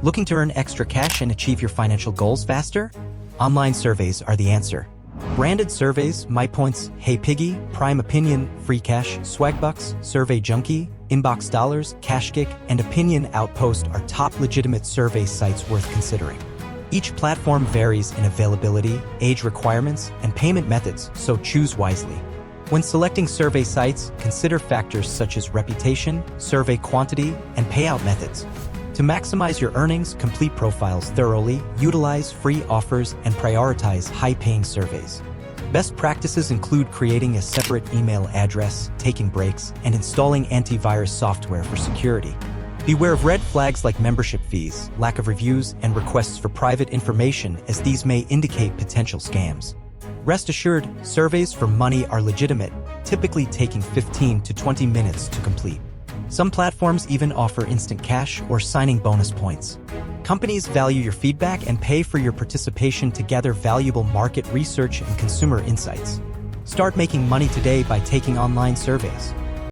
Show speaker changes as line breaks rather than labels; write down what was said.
Looking to earn extra cash and achieve your financial goals faster? Online surveys are the answer. Branded surveys, MyPoints, Hey Piggy, Prime Opinion, Free Cash, Swagbucks, Survey Junkie, Inbox Dollars, CashGick, and Opinion Outpost are top legitimate survey sites worth considering. Each platform varies in availability, age requirements, and payment methods, so choose wisely. When selecting survey sites, consider factors such as reputation, survey quantity, and payout methods. To maximize your earnings, complete profiles thoroughly, utilize free offers, and prioritize high-paying surveys. Best practices include creating a separate email address, taking breaks, and installing antivirus software for security. Beware of red flags like membership fees, lack of reviews, and requests for private information, as these may indicate potential scams. Rest assured, surveys for money are legitimate, typically taking 15 to 20 minutes to complete. Some platforms even offer instant cash or signing bonus points. Companies value your feedback and pay for your participation to gather valuable market research and consumer insights. Start making money today by taking online surveys.